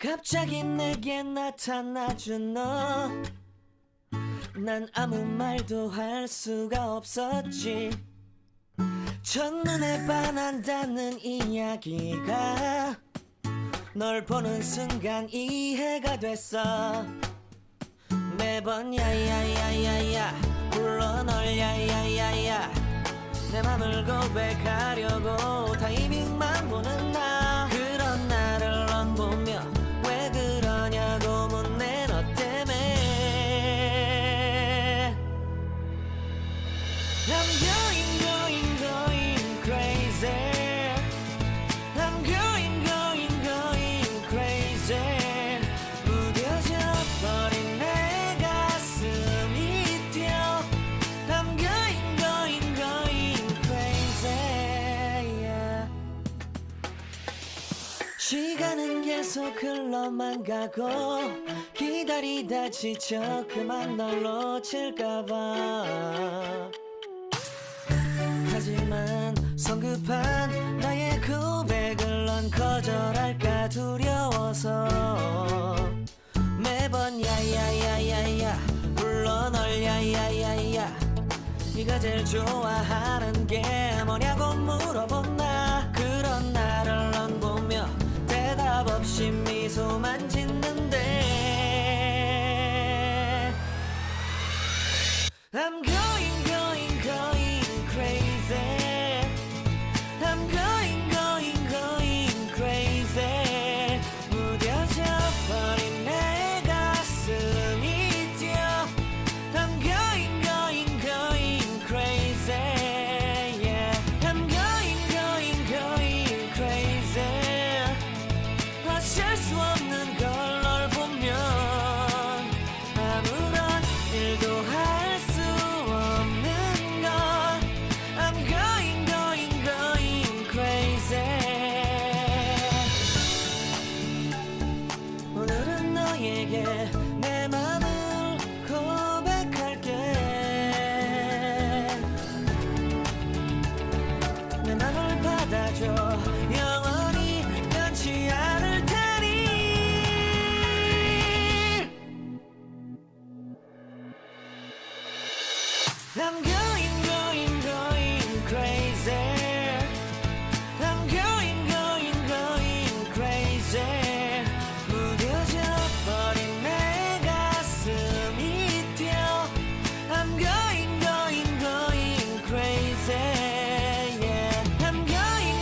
갑자기 내게 나타나준 너, 난 아무 말도 할 수가 없었지. 첫눈에 반한다는 이야기가 널 보는 순간 이해가 됐어. 매번 야야야야야 불러 널 야야야야, 내 맘을 고백하려고 타이밍만 보는 나. 그런 나를 넌 보며 왜 그러냐고 묻네. 너 때문에 I'm going crazy. I'm going crazy. 무뎌져 버린 내 가슴이 뛰어. I'm going crazy, yeah. 시간은 계속 흘러만 가고 기다리다 지쳐 그만 널 놓칠까봐. 하지만 성급한 나의 고백을 넌 거절할까 두려워서 매번 야야야야야 불러 널 야야야야. 네가 제일 좋아하는 게 뭐냐고 물어본 나. 그런 나를 넌 보며 대답 없이 미소만 짓는데 I'm going crazy. I'm going crazy. 무뎌져 버린 내 가슴이 뛰어. I'm going crazy, yeah. I'm going crazy. 어쩔 수 없는 걸 널 보면 아무런 일도 할 수 없는 걸. I'm going crazy. 오늘은 너에게 내 맘을 고백할게. 내 맘을 받아줘. 영원히 변치 않을 테니. I'm going crazy. I'm going crazy. 무뎌져 버린 내 가슴이 뛰어. I'm going crazy, yeah. I'm going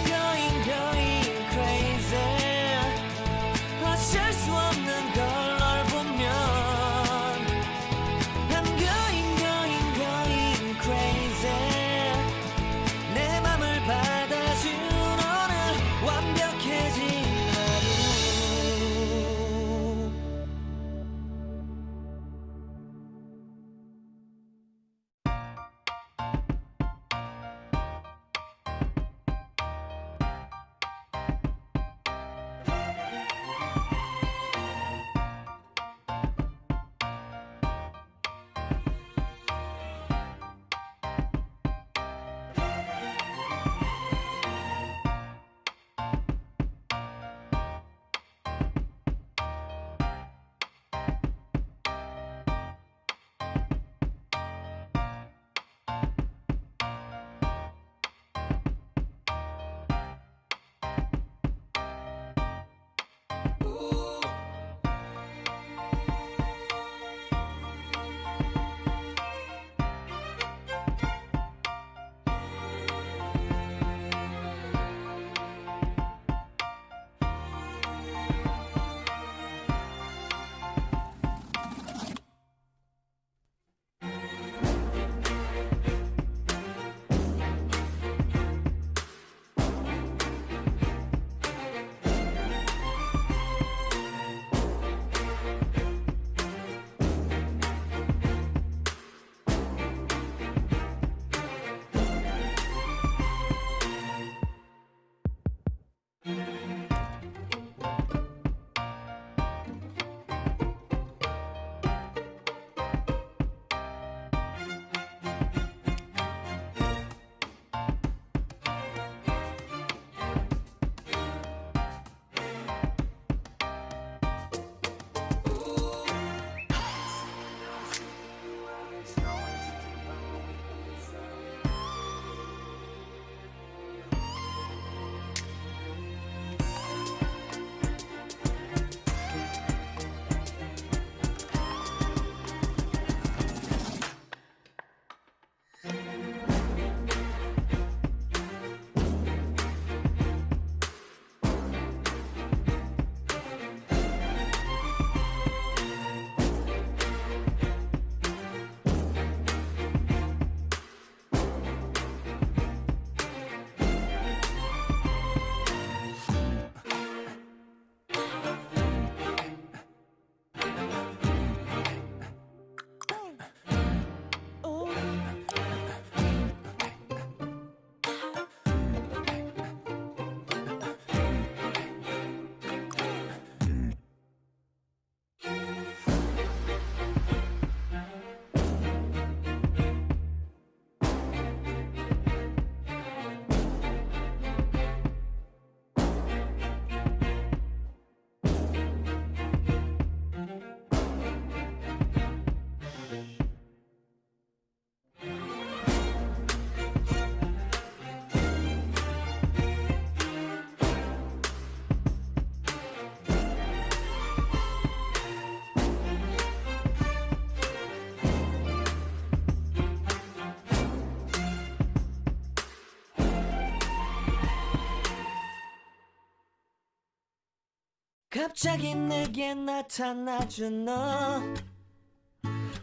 갑자기 내게 나타나준 너,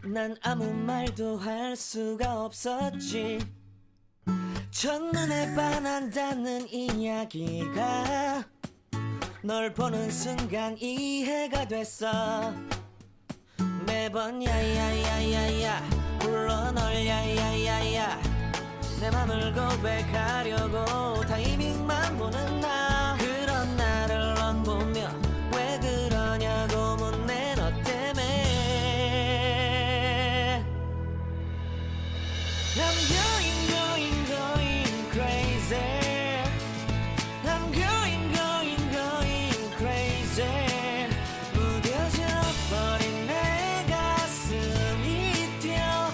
난 아무 말도 할 수가 없었지. 첫눈에 반한다는 이야기가 널 보는 순간 이해가 됐어. 매번 야야야야야 불러 널 야야야야, 내 맘을 고백하려고 타이밍만 보는 나. 그런 나를 넌 보며 왜 그러냐고 묻네. 너 때문에 I'm going crazy. I'm going crazy. 무뎌져 버린 내 가슴이 뛰어.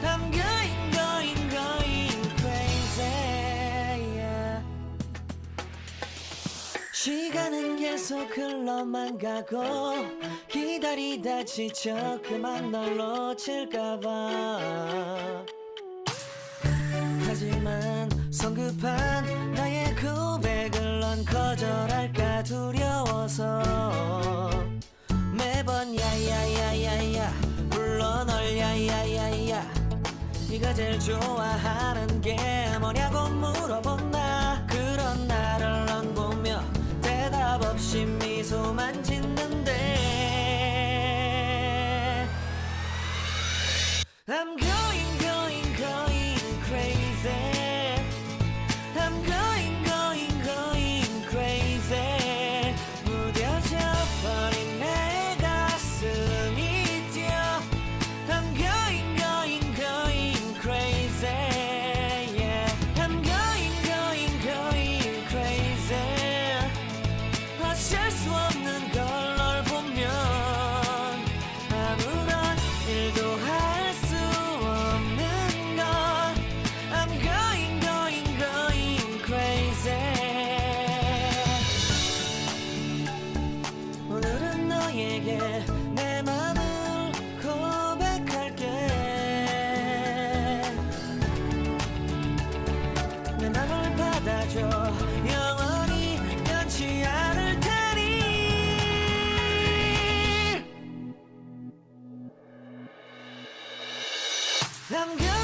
I'm going crazy, yeah. 시간은 계속 흘러만 가고 기다리다 지쳐 그만 널 놓칠까봐. 하지만 성급한 나의 고백을 넌 거절할까 두려워서 매번 야야야야야 불러 널 야야야야. 네가 제일 좋아하는 게 뭐냐고 물어본 나. 그런 나를 넌 보며 대답 없이 미소만 짓는데 I'm going crazy. I'm going crazy. 무뎌져 버린 내 가슴이 뛰어. I'm going crazy, yeah. I'm going crazy. 어쩔 수 없는 걸 널 보면 아무런 일도 할 수 없는 걸. I'm going crazy. 오늘은 너에게 내 맘을 고백할게. 내 맘을 받아줘. 영원히 변치 않을 테니. I'm going